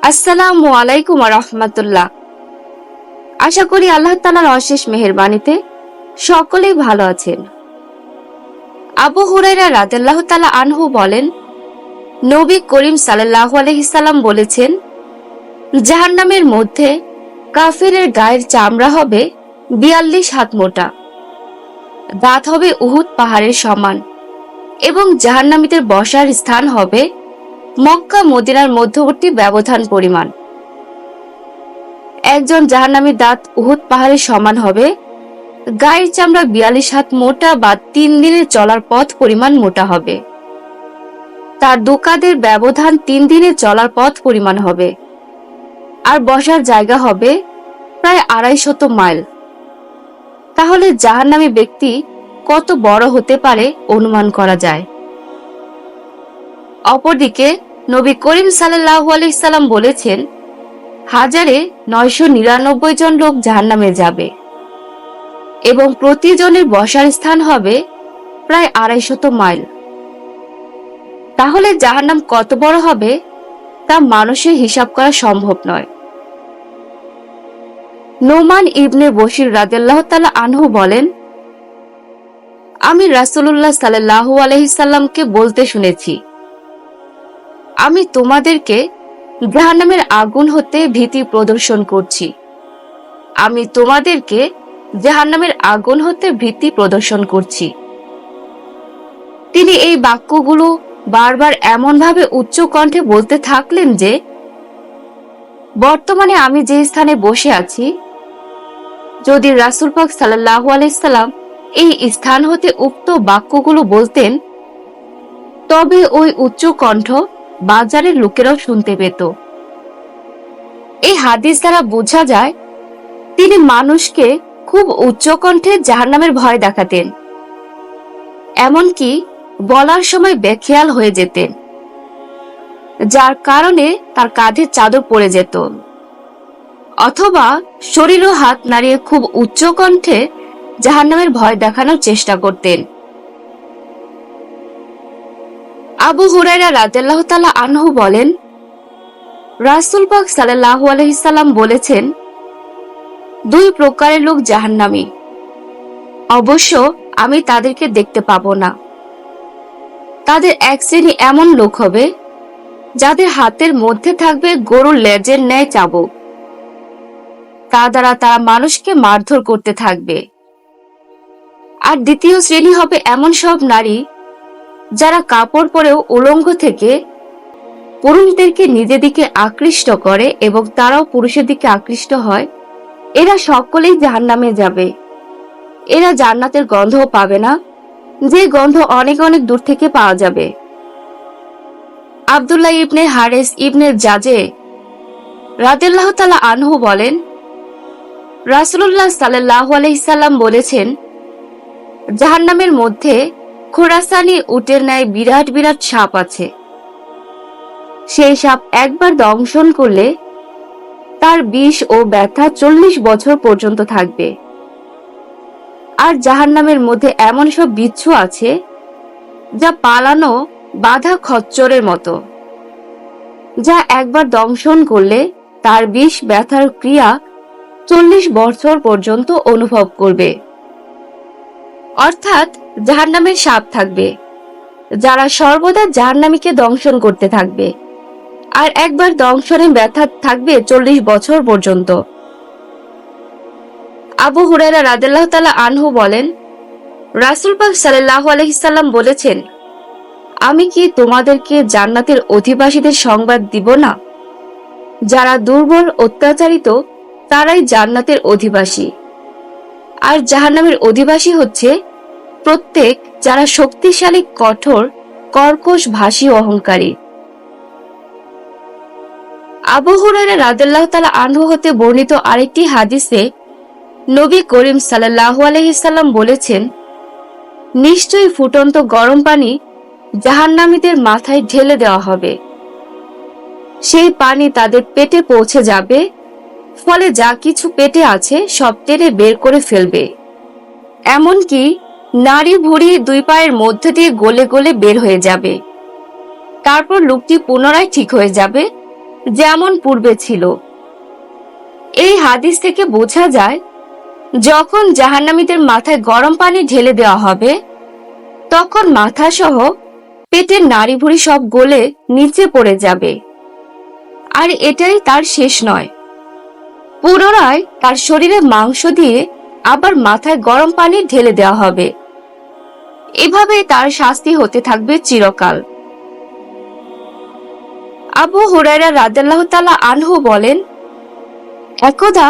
আসসালামু আলাইকুম ওয়া রাহমাতুল্লাহ। আশা করি আল্লাহ তাআলার অশেষ মেহেরবানিতে সকলেই ভালো আছেন। আবু হুরায়রা রাদিয়াল্লাহু তাআলা আনহু বলেন, নবী করিম সাল্লাল্লাহু আলাইহি সাল্লাম বলেছেন, জাহান্নামের মধ্যে কাফিরের গায়ের চামড়া হবে ৪২ হাত মোটা, দাঁত হবে উহুদ পাহাড়ের সমান এবং জাহান্নামীদের বসার স্থান হবে মক্কা মদিনার মধ্যবর্তী ব্যবধান পরিমাণ। একজন জাহান্নামীর দাঁত উহুদ পাহাড়ের সমান হবে, গায়ের চামড়া ৪২ হাত মোটা বা ৩ দিনের চলার পথ পরিমাণ মোটা হবে। তার দুকাদের ব্যবধান ৩ দিনের চলার পথ পরিমাণ হবে, আর বসার জায়গা হবে প্রায় ২৫০ মাইল। তাহলে জাহান্নামী ব্যক্তি কত বড় হতে পারে অনুমান করা যায়। অপরদিকে নবী করিম সাল্লাল্লাহু আলাইহি সাল্লাম বলেছেন, ১,৯৯৯ জন লোক জাহান্নামে যাবে এবং প্রতিজনের বসার স্থান হবে প্রায় ২৫০ মাইল। তাহলে জাহান্নাম কত বড় হবে তা মানুষের হিসাব করা সম্ভব নয়। নোমান ইবনে বশির রাদিয়াল্লাহু তাআলা আনহু বলেন, আমি রাসূলুল্লাহ সাল্লাল্লাহু আলাইহি সাল্লামকে বলতে শুনেছি, আমি তোমাদেরকে জাহান্নামের আগুন হতে ভীতি প্রদর্শন করছি। আমি তোমাদেরকে জাহান্নামের আগুন হতে ভীতি প্রদর্শন করছি। তিনি এই বাক্যগুলো বারবার এমনভাবে উচ্চ কণ্ঠে বলতে থাকলেন যে বর্তমানে আমি যে স্থানে বসে আছি, যদি রাসূল পাক সাল্লাল্লাহু আলাইহি সাল্লাম এই স্থান হতে উক্ত বাক্যগুলো বলতেন, তবে ওই উচ্চ কণ্ঠ বাজারের লোকেরাও শুনতে পেত। এই হাদিস দ্বারা বোঝা যায় তিনি মানুষকে খুব উচ্চ কণ্ঠে জাহান্নামের ভয় দেখাতেন, এমনকি বলার সময় বেখেয়াল হয়ে যেতেন, যার কারণে তার কাঁধে চাদর পড়ে যেত, অথবা শরীর ও হাত নাড়িয়ে খুব উচ্চ কণ্ঠে জাহান্নামের ভয় দেখানোর চেষ্টা করতেন। আবু হুরায়রা রাদিয়াল্লাহু তাআলা আনহু বলেন, রাসূল পাক সাল্লাল্লাহু আলাইহি সাল্লাম বলেছেন, ২ প্রকারের লোক জাহান্নামী, অবশ্য আমি তাদেরকে দেখতে পাবো না। তাদের এক শ্রেণী এমন লোক হবে যাদের হাতের মধ্যে থাকবে গরুর লেজের ন্যায় চাবুক, তা দ্বারা তারা মানুষকে মারধর করতে থাকবে। আর দ্বিতীয় শ্রেণী হবে এমন সব নারী যারা কাপড় পরেও উলঙ্গ থেকে পুরুষদেরকে নিজের দিকে আকৃষ্ট করে এবং তারাও পুরুষের দিকে আকৃষ্ট হয়। এরা সকলেই জাহান্নামে যাবে। এরা জান্নাতের গন্ধও পাবে না, যে গন্ধ অনেক অনেক দূর থেকে পাওয়া যাবে। আব্দুল্লাহ ইবনে হারিস ইবনে জাজে রাদিয়াল্লাহু তাআলা আনহু বলেন, রাসূলুল্লাহ সাল্লাল্লাহু আলাইহি সাল্লাম বলেছেন, জাহান্নামের মধ্যে খোরাসানি উটের ন্যায় বিরাট বিরাট সাপ আছে। সেই সাপ একবার দংশন করলে তার বিষ ও ব্যথা ৪০ বছর পর্যন্ত থাকবে। আর জাহান্নামের মধ্যে এমন সব বিচ্ছু আছে যা পালানো বাঁধা খচ্চরের মতো, যা একবার দংশন করলে তার বিষ ব্যথার ক্রিয়া ৪০ বছর পর্যন্ত অনুভব করবে। অর্থাৎ জাহান্নামের সাপ থাকবে যারা সর্বদা জাহান্নামীকে দংশন করতে থাকবে, আর একবার দংশনে ব্যথা থাকবে ৪০ বছর পর্যন্ত। আবু হুরায়রা রাদিয়াল্লাহু তাআলা আনহু বলেন, রাসূল পাক সাল্লাল্লাহু আলাইহি সাল্লাম বলেছেন, আমি কি তোমাদেরকে জান্নাতের অধিবাসীদের সংবাদ দিব না? যারা দুর্বল অত্যাচারিত তারাই জান্নাতের অধিবাসী, আর জাহান্নামের অধিবাসী হচ্ছে প্রত্যেক যারা শক্তিশালী, কঠোর, কর্কশ ভাষী ও অহংকারী। আবু হুরায়রা রাদিয়াল্লাহু তাআলা আনহু হতে বর্ণিত আরেকটি হাদিসে নবী করিম সাল্লাল্লাহু আলাইহি সাল্লাম বলেছেন, নিশ্চয়ই ফুটন্ত গরম পানি জাহান্নামীদের মাথায় ঢেলে দেওয়া হবে। সেই পানি তাদের পেটে পৌঁছে যাবে, ফলে যা কিছু পেটে আছে সব টেনে বের করে ফেলবে। এমনকি নাড়ি ভুঁড়ি ২ পায়ের মধ্যে দিয়ে গলে গলে বের হয়ে যাবে। তারপর লোকটি পুনরায় ঠিক হয়ে যাবে যেমন পূর্বে ছিল। এই হাদিস থেকে বোঝা যায়, যখন জাহান্নামীদের মাথায় গরম পানি ঢেলে দেওয়া হবে, তখন মাথা সহ পেটের নাড়িভুড়ি সব গলে নিচে পড়ে যাবে। আর এটাই তার শেষ নয়, পুনরায় তার শরীরে মাংস দিয়ে আবার মাথায় গরম পানি ঢেলে দেওয়া হবে। এভাবে তার শাস্তি হতে থাকবে চিরকাল। আবু হুরায়রা রাদিয়াল্লাহু তাআলা আনহু বলেন, একদা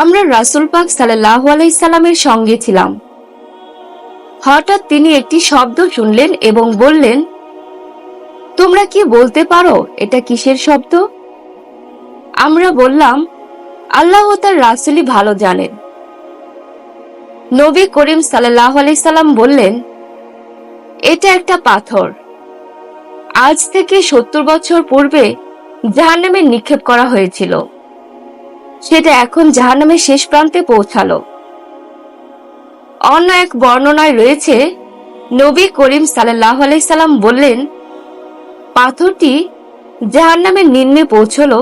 আমরা রাসূল পাক সাল্লাল্লাহু আলাইহি সাল্লামের সঙ্গে ছিলাম। হঠাৎ তিনি একটি শব্দ শুনলেন এবং বললেন, তোমরা কি বলতে পারো এটা কিসের শব্দ? আমরা বললাম, আল্লাহ ও তার রাসূলই ভালো জানেন। নবী করিম সাল্লাল্লাহু আলাইহি সাল্লাম বললেন, এটা একটা পাথর। আজ থেকে 70 বছর পূর্বে জাহান্নামে নিক্ষেপ করা হয়েছিল, সেটা এখন জাহান্নামের শেষ প্রান্তে পৌঁছালো। অন্য এক বর্ণনায় রয়েছে, নবী করিম সাল্লাল্লাহু আলাইহি সাল্লাম বললেন, পাথরটি জাহান্নামের নিম্নে পৌঁছলো,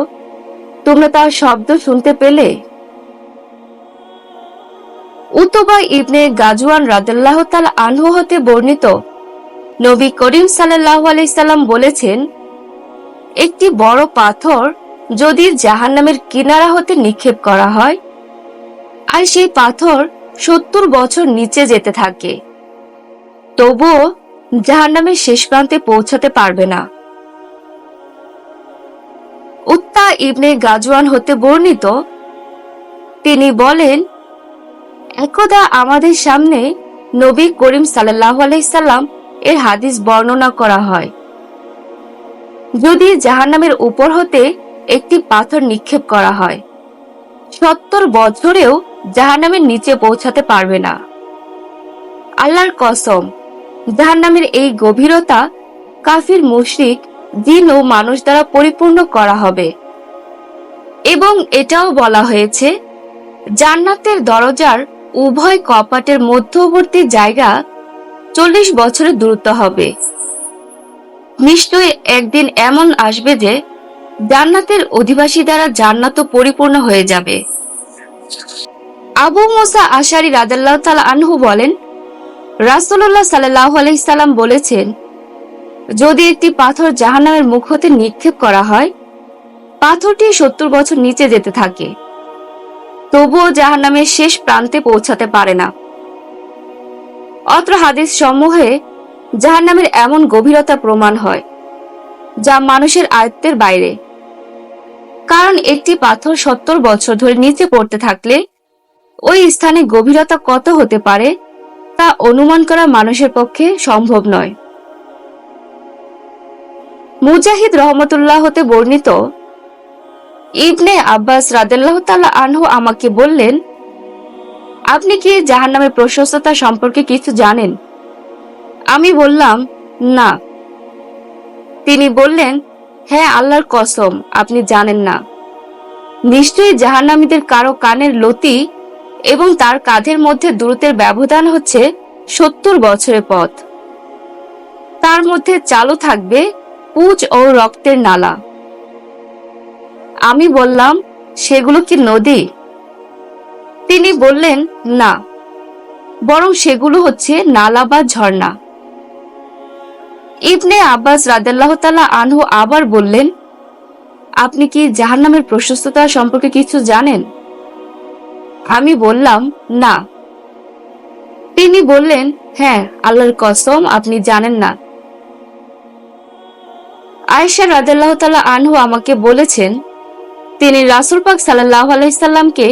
তোমরা তার শব্দ শুনতে পেলে? উতবা ইবনে গাজওয়ান রাদিয়াল্লাহু তাআলা আনহু হতে বর্ণিত, নবী করিম সাল্লাল্লাহু আলাইহি সাল্লাম বলেছেন, একটি বড় পাথর যদি জাহান্নামের কিনারা হতে নিক্ষেপ করা হয় আর সেই পাথর 70 বছর নিচে যেতে থাকে, তবুও জাহান্নামের শেষ প্রান্তে পৌঁছাতে পারবে না। উত্তা ইবনে গাজওয়ান হতে বর্ণিত, তিনি বলেন, একদা আমাদের সামনে নবী করিম সাল্লাল্লাহু আলাইহি সাল্লাম এর হাদিস বর্ণনা করা হয়, যদি জাহান্নামের উপর হতে একটি পাথর নিক্ষেপ করা হয়, 70 বছরেও জাহান্নামের নিচে পৌঁছাতে পারবে না। আল্লাহর কসম, জাহান্নামের এই গভীরতা কাফির মুশরিক, জিন ও মানুষ দ্বারা পরিপূর্ণ করা হবে। এবং এটাও বলা হয়েছে, জান্নাতের দরজার উভয় কপাটের মধ্যবর্তী জায়গা 40 বছরের দূরত্ব হবে। নিশ্চয় একদিন এমন আসবে যে জান্নাতের অধিবাসী দ্বারা জান্নাতও পরিপূর্ণ হয়ে যাবে। আবু মুসা আশআরী রাদিয়াল্লাহু তাআলা আনহু বলেন, রাসূলুল্লাহ সাল্লাল্লাহু আলাইহি সাল্লাম বলেছেন, যদি একটি পাথর জাহান্নামের মুখ হতে নিক্ষেপ করা হয়, পাথরটি 70 বছর নিচে যেতে থাকে, তবুও জাহান্নামের শেষ প্রান্তে পৌঁছাতে পারে না। অত্র হাদিস সমূহে জাহান্নামের এমন গভীরতা প্রমাণ হয়, যা মানুষের আয়ত্তের বাইরে। কারণ একটি পাথর 70 বছর ধরে নিচে পড়তে থাকলে ওই স্থানে গভীরতা কত হতে পারে তা অনুমান করা মানুষের পক্ষে সম্ভব নয়। মুজাহিদ রহমতুল্লাহ হতে বর্ণিত, ইবনে আব্বাস রাদিয়াল্লাহু তাআলা আনহু আমাকে বললেন, আপনি কি জাহান্নামের প্রশস্ততা সম্পর্কে কিছু জানেন? আমি বললাম, না। তিনি বললেন, হ্যাঁ, আল্লাহর কসম, আপনি জানেন না। নিশ্চয়ই জাহান্নামীদের কারো কানের লতি এবং তার কাঁধের মধ্যে দূরত্বের ব্যবধান হচ্ছে 70 বছরের পথ। তার মধ্যে চালু থাকবে পুঁজ ও রক্তের নালা। আমি বললাম, সেগুলো কি নদী? তিনি বললেন, না, বরং সেগুলো হচ্ছে নালা বা ঝর্ণা। ইবনে আব্বাস রাদিয়াল্লাহু তাআলা আনহু আবার বললেন, আপনি কি জাহান্নামের প্রশস্ততা সম্পর্কে কিছু জানেন? আমি বললাম, না। তিনি বললেন, হ্যাঁ, আল্লাহর কসম, আপনি জানেন না। আয়েশা রাদিয়াল্লাহু তাআলা আনহু আমাকে বলেছেন, তিনি রাসূল পাক সাল্লাল্লাহু আলাইহি সাল্লামকে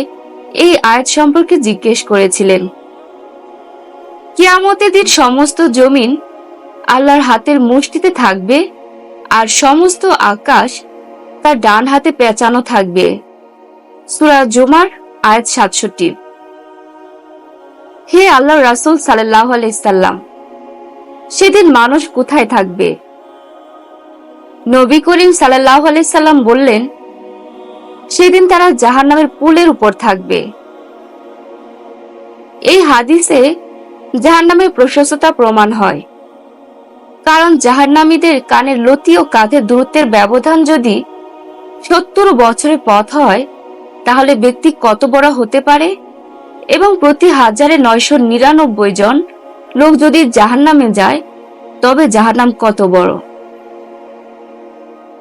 এই আয়াত সম্পর্কে জিজ্ঞেস করেছিলেন। কিয়ামতের দিন সমস্ত জমিন আল্লাহর হাতের মুষ্টিতে থাকবে আর সমস্ত আকাশ তার ডান হাতে পেঁচানো থাকবে। সূরা জুমার আয়াত 67। হে আল্লাহর রাসূল সাল্লাল্লাহু আলাইহি সাল্লাম, সেদিন মানুষ কোথায় থাকবে? নবী করিম সাল্লাল্লাহু আলাইহি সাল্লাম বললেন, সেদিন তারা জাহান্নামের পুলের উপর থাকবে। এই হাদিসে জাহান্নামের প্রশস্ততা প্রমাণ হয়, কারণ জাহান্নামীদের কানের লতি ও কাঁধের দূরত্বের ব্যবধান যদি 70 বছরের পথ হয়, তাহলে ব্যক্তি কত বড় হতে পারে? এবং প্রতি 1999 জন লোক যদি জাহান্নামে যায়, তবে জাহান্নাম কত বড়?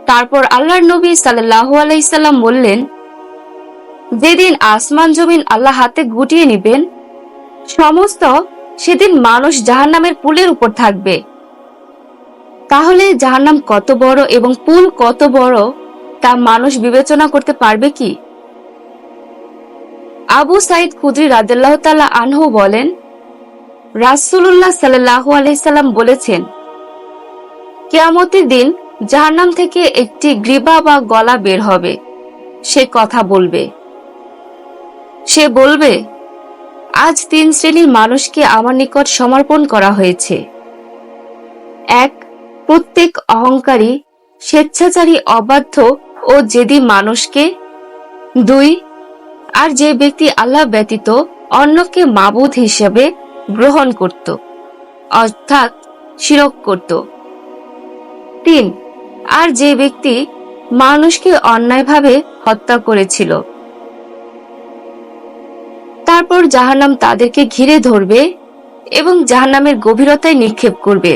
তারপর আল্লাহর নবী সাল্লাল্লাহু আলাইহি সাল্লাম বললেন, যেদিন আসমান জমিন আল্লাহ হাতে গুটিয়ে নেবেন, সমস্ত সেদিন মানুষ জাহান্নামের পুলের উপর থাকবে। তাহলে জাহান্নাম কত বড় এবং পুল কত বড় তা মানুষ বিবেচনা করতে পারবে কি? আবু সাইদ খুদরি রাদিয়াল্লাহু তাআলা আনহু বলেন, রাসূলুল্লাহ সাল্লাল্লাহু আলাইহি সাল্লাম বলেছেন, কিয়ামতের দিন জাহান্নাম থেকে একটি গ্রীবা বা গলা বের হবে। সে কথা বলবে। সে বলবে, আজ 3 শ্রেণীর মানুষকে আমার নিকট সমর্পণ করা হয়েছে। 1. প্রত্যেক অহংকারী, স্বেচ্ছাচারী, অবাধ্য ও জেদি মানুষকে। 2. আর যে ব্যক্তি আল্লাহ ব্যতীত অন্যকে মাবুদ হিসেবে গ্রহণ করত, অর্থাৎ শিরক করত। 3. আর যে ব্যক্তি মানুষকে অন্যায়ভাবে হত্যা করেছিল। তারপর জাহান্নাম তাদেরকে ঘিরে ধরবে এবং জাহান্নামের গভীরতায় নিক্ষেপ করবে।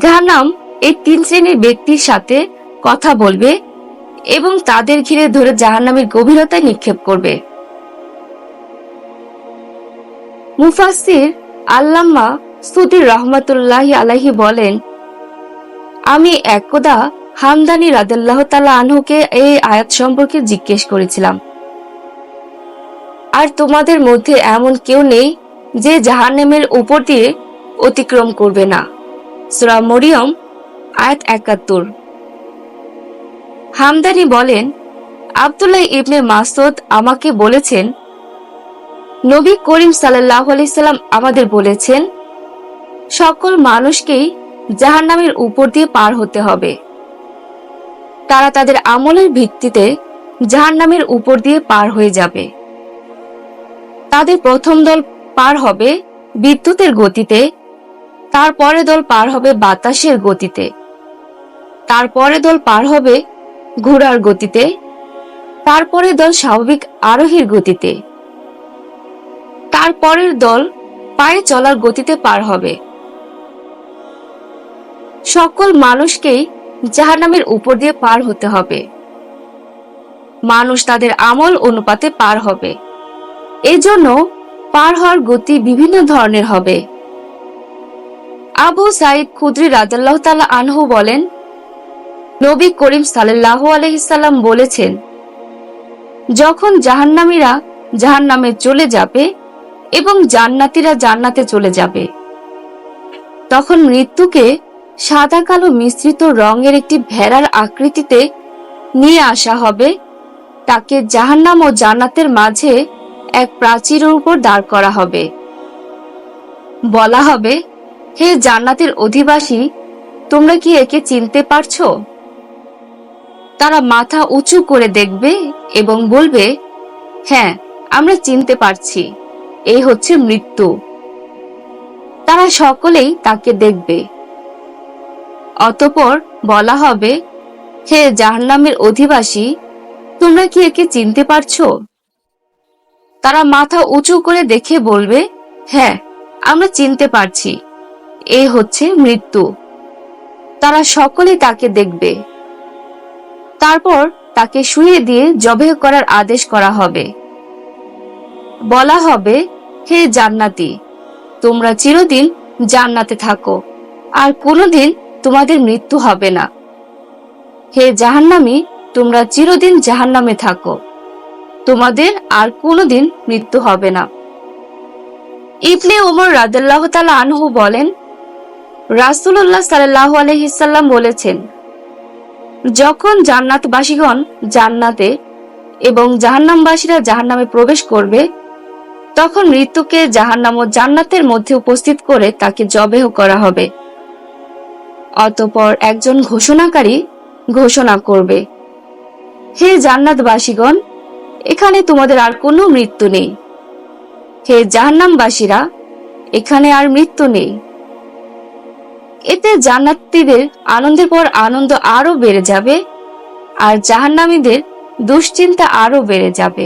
জাহান্নাম এই 3 শ্রেণীর ব্যক্তির সাথে কথা বলবে এবং তাদের ঘিরে ধরে জাহান্নামের গভীরতায় নিক্ষেপ করবে। মুফাসসির আল্লামা সুদি রহমাতুল্লাহি আলাইহি বলেন, আমি একদা হামদানি রাদিয়াল্লাহু তাআলা আনহুকে এই আয়াত সম্পর্কে জিজ্ঞেস করেছিলাম, আর তোমাদের মধ্যে এমন কেউ নেই যে জাহান্নামের উপর দিয়ে অতিক্রম করবে না? সূরা মরিয়ম আয়াত 71। হামদানি বলেন, আব্দুল্লাহ ইবনে মাসউদ আমাকে বলেছেন, নবী করিম সাল্লাল্লাহু আলাইহি সাল্লাম আমাদের বলেছেন, সকল মানুষকেই জাহান্নামের উপর দিয়ে পার হতে হবে। তারা তাদের আমলের ভিত্তিতে জাহান্নামের উপর দিয়ে পার হয়ে যাবে। তাদের প্রথম দল পার হবে বিদ্যুতের গতিতে, তারপরে দল পার হবে বাতাসের গতিতে, তারপরে দল পার হবে ঘোড়ার গতিতে, তারপরে দল স্বাভাবিক আরোহীর গতিতে, তারপরের দল পায়ে চলার গতিতে পার হবে। সকল মানুষকেই জাহান্নামের উপর দিয়ে পার হতে হবে। মানুষ তাদের আমল অনুপাতে পার হবে। এজন্য পার হওয়ার গতি বিভিন্ন ধরনের হবে। আবু সাইদ খুদরি রাদিয়াল্লাহু তাআলা আনহু বলেন, নবী করিম সাল্লাল্লাহু আলাইহি সাল্লাম বলেছেন, যখন জাহান্নামীরা জাহান্নামে চলে যাবে এবং জান্নাতীরা জান্নাতে চলে যাবে, তখন মৃত্যুকে সাদা কালো মিশ্রিত রঙের একটি ভেড়ার আকৃতিতে নিয়ে আসা হবে। তাকে জাহান্নাম ও জান্নাতের মাঝে এক প্রাচীরের উপর দাঁড় করা হবে। বলা হবে, হে জান্নাতের অধিবাসী, তোমরা কি একে চিনতে পারছো? তারা মাথা উঁচু করে দেখবে এবং বলবে, হ্যাঁ, আমরা চিনতে পারছি, এই হচ্ছে মৃত্যু। তারা সকলেই তাকে দেখবে। অতঃপর বলা হবে, হে জাহান্নামের অধিবাসী, তোমরা কি একে চিনতে পারছো? তারা মাথা উঁচু করে দেখে বলবে, হ্যাঁ, আমরা চিনতে পারছি, এই হচ্ছে মৃত্যু। তারা সকলেই তাকে দেখবে। তারপর তাকে শুইয়ে দিয়ে জবেহ করার আদেশ করা হবে। বলা হবে, হে জান্নাতি, তোমরা চিরদিন জান্নাতে থাকো, আর কোনোদিন তোমাদের মৃত্যু হবে না। হে জাহান্নামী, তোমরা চিরদিন জাহান্নামে থাকো, তোমাদের আর কোনোদিন মৃত্যু হবে না। ইবনে ওমর রাদিয়াল্লাহু তাআলা আনহু বলেন, রাসূলুল্লাহ সাল্লাল্লাহু আলাইহি সাল্লাম বলেছেন, যখন জান্নাতবাসীগণ জান্নাতে এবং জাহান্নামবাসীরা জাহান্নামে প্রবেশ করবে, তখন মৃত্যুকে জাহান্নাম ও জান্নাতের মধ্যে উপস্থিত করে তাকে জবেহ করা হবে। অতঃপর একজন ঘোষণাকারী ঘোষণা করবে, হে জান্নাতবাসীগণ, এখানে তোমাদের আর কোনো মৃত্যু নেই। হে জাহান্নামবাসীরা, এখানে আর মৃত্যু নেই। এতে জান্নাতীদের আনন্দের পর আনন্দ আরো বেড়ে যাবে আর জাহান্নামীদের দুশ্চিন্তা আরো বেড়ে যাবে।